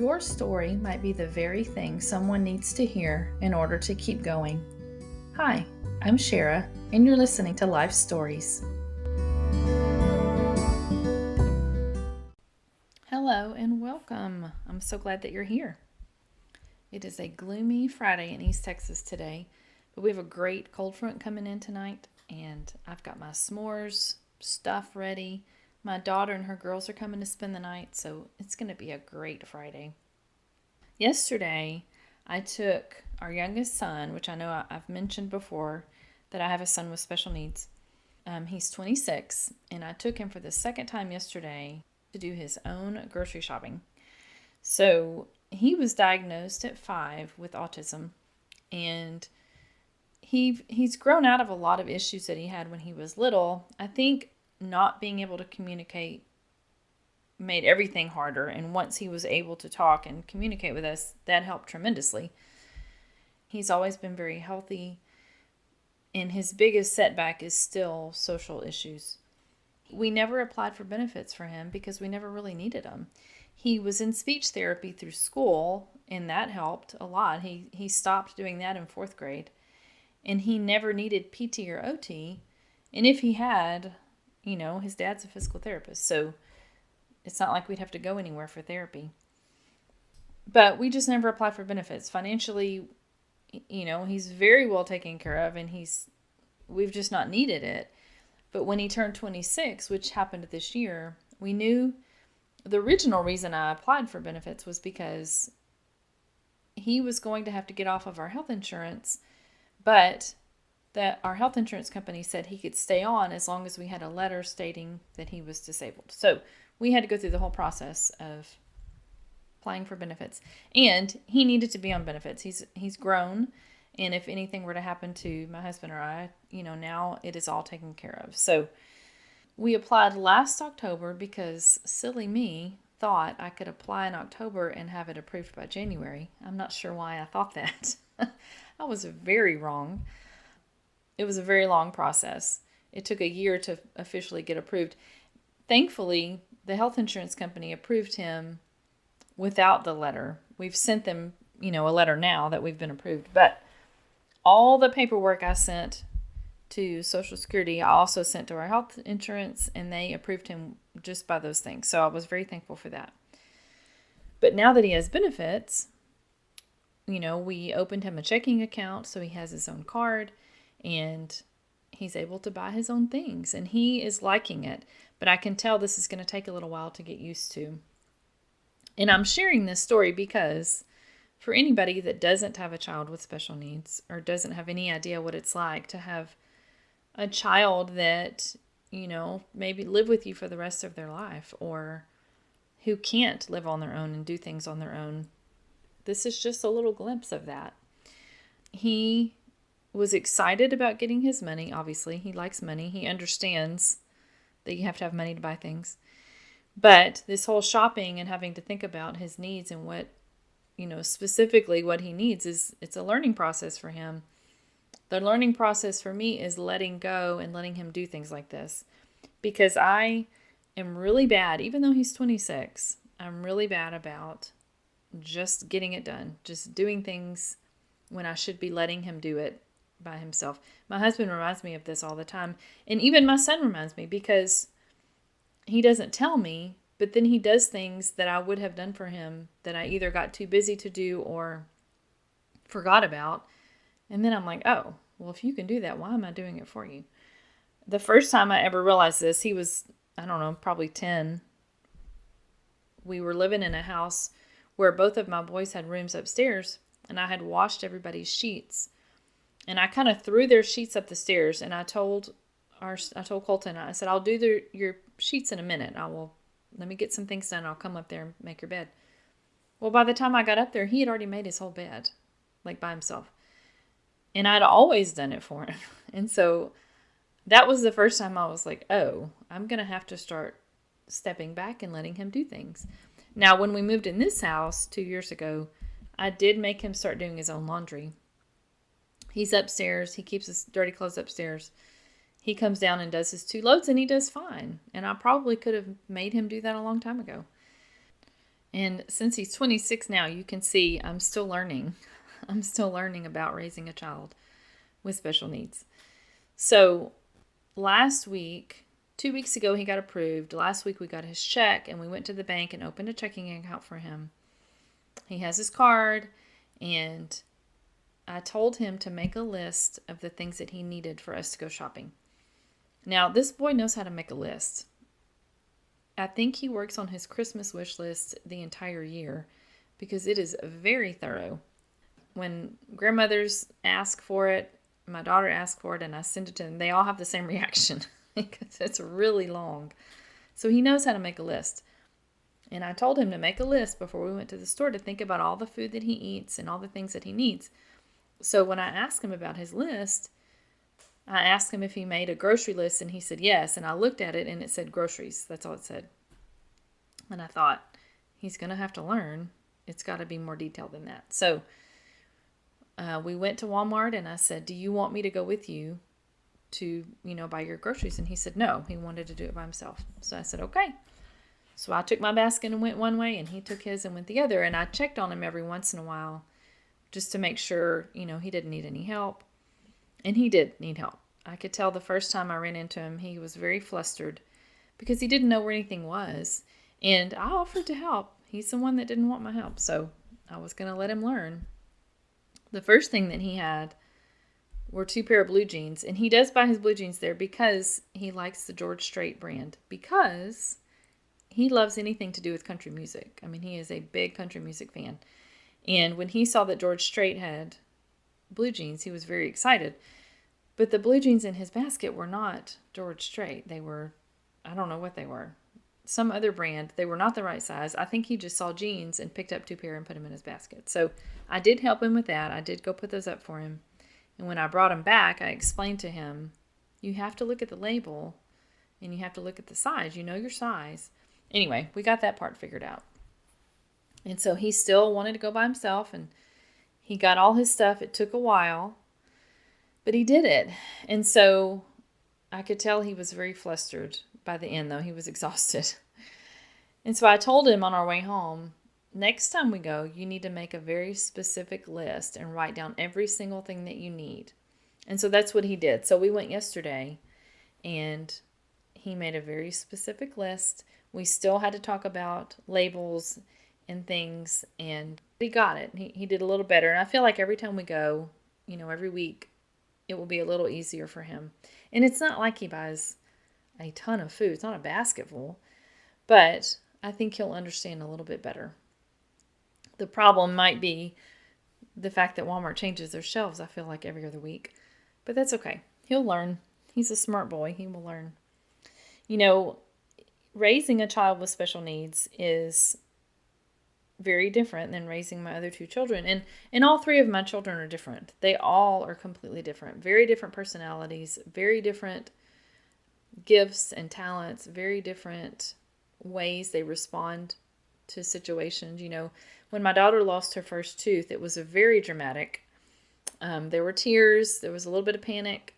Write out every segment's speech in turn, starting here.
Your story might be the very thing someone needs to hear in order to keep going. Hi, I'm Shara, and you're listening to Life Stories. Hello and welcome. I'm so glad that you're here. It is a gloomy Friday in East Texas today, but we have a great cold front coming in tonight, and I've got my s'mores stuff ready. My daughter and her girls are coming to spend the night, so it's going to be a great Friday. Yesterday, I took our youngest son, which I know I've mentioned before, that I have a son with special needs. He's 26, and I took him for the second time yesterday to do his own grocery shopping. So he was diagnosed at 5 with autism, and he's grown out of a lot of issues that he had when he was little. I think not being able to communicate made everything harder, and once he was able to talk and communicate with us, that helped tremendously. He's always been very healthy, and his biggest setback is still social issues. We never applied for benefits for him because we never really needed them. He was in speech therapy through school, and that helped a lot. He stopped doing that in 4th grade, and he never needed PT or OT, and if he had, his dad's a physical therapist, so it's not like we'd have to go anywhere for therapy. But we just never applied for benefits. Financially, he's very well taken care of, and we've just not needed it. But when he turned 26, which happened this year, we knew the original reason I applied for benefits was because he was going to have to get off of our health insurance, but that our health insurance company said he could stay on as long as we had a letter stating that he was disabled. So we had to go through the whole process of applying for benefits, and he needed to be on benefits. He's grown, and if anything were to happen to my husband or I, now it is all taken care of. So we applied last October because silly me thought I could apply in October and have it approved by January. I'm not sure why I thought that. I was very wrong. It was a very long process. It took a year to officially get approved. Thankfully, the health insurance company approved him without the letter. We've sent them, a letter now that we've been approved. But all the paperwork I sent to Social Security, I also sent to our health insurance, and they approved him just by those things. So I was very thankful for that. But now that he has benefits, we opened him a checking account, so he has his own card, and he's able to buy his own things, and he is liking it. But I can tell this is going to take a little while to get used to. And I'm sharing this story because for anybody that doesn't have a child with special needs or doesn't have any idea what it's like to have a child that, maybe live with you for the rest of their life, or who can't live on their own and do things on their own, this is just a little glimpse of that. He was excited about getting his money. Obviously, he likes money. He understands that you have to have money to buy things. But this whole shopping and having to think about his needs and what, specifically what he needs it's a learning process for him. The learning process for me is letting go and letting him do things like this. Because I am really bad, even though he's 26, I'm really bad about just getting it done. Just doing things when I should be letting him do it by himself. My husband reminds me of this all the time. And even my son reminds me, because he doesn't tell me, but then he does things that I would have done for him that I either got too busy to do or forgot about. And then I'm like, oh, well, if you can do that, why am I doing it for you? The first time I ever realized this, he was, I don't know, probably 10. We were living in a house where both of my boys had rooms upstairs, and I had washed everybody's sheets. And I kind of threw their sheets up the stairs, and I told Colton, I said, I'll do your sheets in a minute. Let me get some things done. I'll come up there and make your bed. Well, by the time I got up there, he had already made his whole bed, like by himself. And I'd always done it for him. And so that was the first time I was like, oh, I'm going to have to start stepping back and letting him do things. Now, when we moved in this house 2 years ago, I did make him start doing his own laundry. He's upstairs. He keeps his dirty clothes upstairs. He comes down and does his 2 loads, and he does fine. And I probably could have made him do that a long time ago. And since he's 26 now, you can see I'm still learning. I'm still learning about raising a child with special needs. So last week, 2 weeks ago, he got approved. Last week, we got his check and we went to the bank and opened a checking account for him. He has his card, and I told him to make a list of the things that he needed for us to go shopping. Now, this boy knows how to make a list. I think he works on his Christmas wish list the entire year because it is very thorough. When grandmothers ask for it, my daughter asks for it, and I send it to them, they all have the same reaction because it's really long. So he knows how to make a list. And I told him to make a list before we went to the store to think about all the food that he eats and all the things that he needs. So when I asked him about his list, I asked him if he made a grocery list, and he said yes. And I looked at it, and it said groceries. That's all it said. And I thought, he's going to have to learn. It's got to be more detailed than that. So we went to Walmart, and I said, do you want me to go with you to, buy your groceries? And he said no. He wanted to do it by himself. So I said, okay. So I took my basket and went one way, and he took his and went the other. And I checked on him every once in a while just to make sure, he didn't need any help. And he did need help. I could tell the first time I ran into him, he was very flustered because he didn't know where anything was. And I offered to help. He's the one that didn't want my help, so I was going to let him learn. The first thing that he had were 2 pair of blue jeans. And he does buy his blue jeans there because he likes the George Strait brand. Because he loves anything to do with country music. I mean, he is a big country music fan. And when he saw that George Strait had blue jeans, he was very excited. But the blue jeans in his basket were not George Strait. They were, I don't know what they were, some other brand. They were not the right size. I think he just saw jeans and picked up 2 pair and put them in his basket. So I did help him with that. I did go put those up for him. And when I brought him back, I explained to him, you have to look at the label and you have to look at the size. You know your size. Anyway, we got that part figured out. And so he still wanted to go by himself, and he got all his stuff. It took a while, but he did it. And so I could tell he was very flustered by the end, though. He was exhausted. And so I told him on our way home, next time we go, you need to make a very specific list and write down every single thing that you need. And so that's what he did. So we went yesterday, and he made a very specific list. We still had to talk about labels and things, and he got it. He did a little better. And I feel like every time we go, every week, it will be a little easier for him. And it's not like he buys a ton of food. It's not a basket full, but I think he'll understand a little bit better. The problem might be the fact that Walmart changes their shelves, I feel like, every other week. But that's okay. He'll learn. He's a smart boy. He will learn. Raising a child with special needs is very different than raising my other 2 children. And all 3 of my children are different. They all are completely different. Very different personalities, very different gifts and talents, very different ways they respond to situations. When my daughter lost her first tooth, it was a very dramatic. There were tears. There was a little bit of panic.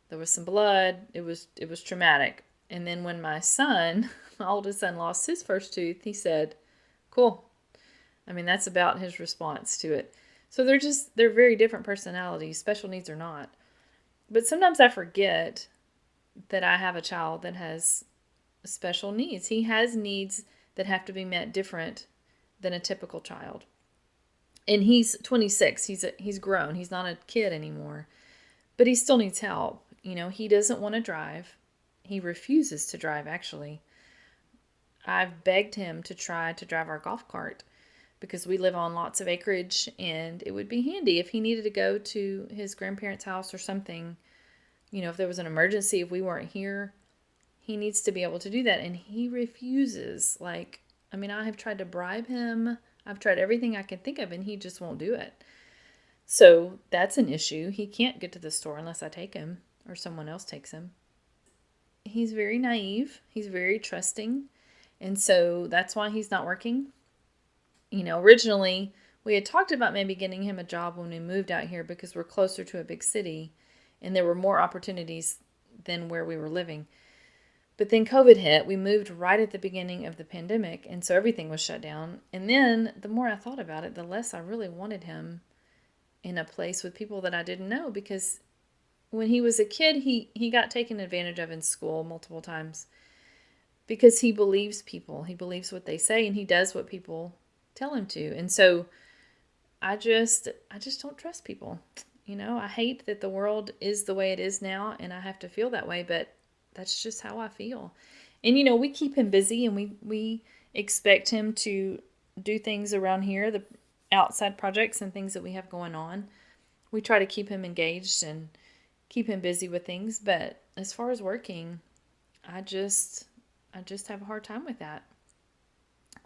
There was some blood. It was traumatic. And then when my son, my oldest son, lost his first tooth, he said, cool. I mean, that's about his response to it. So they're very different personalities, special needs or not. But sometimes I forget that I have a child that has special needs. He has needs that have to be met different than a typical child. And he's 26. He's grown. He's not a kid anymore. But he still needs help. He doesn't want to drive. He refuses to drive, actually. I've begged him to try to drive our golf cart because we live on lots of acreage, and it would be handy if he needed to go to his grandparents' house or something. If there was an emergency, if we weren't here, he needs to be able to do that. And he refuses. I have tried to bribe him. I've tried everything I can think of, and he just won't do it. So that's an issue. He can't get to the store unless I take him or someone else takes him. He's very naive. He's very trusting. And so that's why he's not working. Originally, we had talked about maybe getting him a job when we moved out here because we're closer to a big city and there were more opportunities than where we were living. But then COVID hit. We moved right at the beginning of the pandemic, and so everything was shut down. And then the more I thought about it, the less I really wanted him in a place with people that I didn't know, because when he was a kid, he got taken advantage of in school multiple times because he believes people. He believes what they say, and he does what people tell him to. And so I just don't trust people. I hate that the world is the way it is now, and I have to feel that way, but that's just how I feel. And we keep him busy, and we expect him to do things around here, the outside projects and things that we have going on. We try to keep him engaged and keep him busy with things, but as far as working, I just I just have a hard time with that.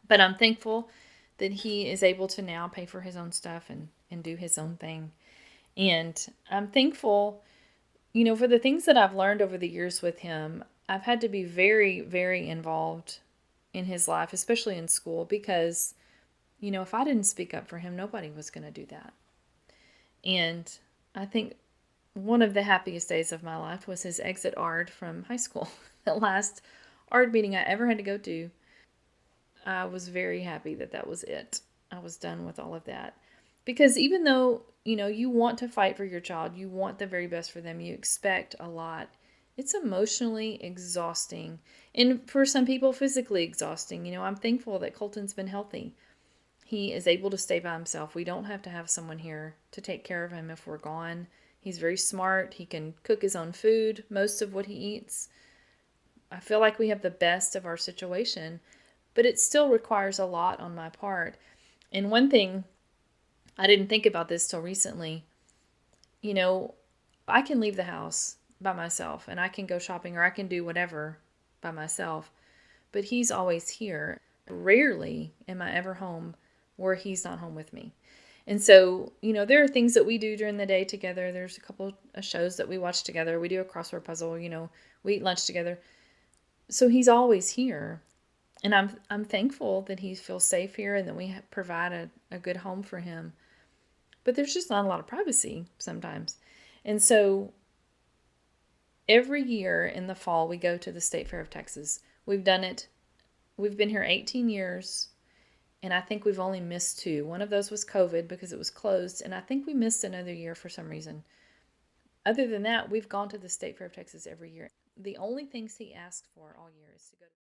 But I'm thankful that he is able to now pay for his own stuff and do his own thing. And I'm thankful, for the things that I've learned over the years with him. I've had to be very, very involved in his life, especially in school, because, if I didn't speak up for him, nobody was going to do that. And I think one of the happiest days of my life was his exit art from high school. The last art meeting I ever had to go to. I was very happy that that was it. I was done with all of that. Because even though, you want to fight for your child, you want the very best for them, you expect a lot, it's emotionally exhausting. And for some people, physically exhausting. I'm thankful that Colton's been healthy. He is able to stay by himself. We don't have to have someone here to take care of him if we're gone. He's very smart. He can cook his own food, most of what he eats. I feel like we have the best of our situation, but it still requires a lot on my part. And one thing, I didn't think about this till recently, you know, I can leave the house by myself and I can go shopping or I can do whatever by myself, but he's always here. Rarely am I ever home where he's not home with me. And so, there are things that we do during the day together. There's a couple of shows that we watch together. We do a crossword puzzle, we eat lunch together. So he's always here. And I'm thankful that he feels safe here and that we provide a good home for him. But there's just not a lot of privacy sometimes. And so every year in the fall, we go to the State Fair of Texas. We've done it. We've been here 18 years, and I think we've only missed two. One of those was COVID because it was closed, and I think we missed another year for some reason. Other than that, we've gone to the State Fair of Texas every year. The only things he asks for all year is to go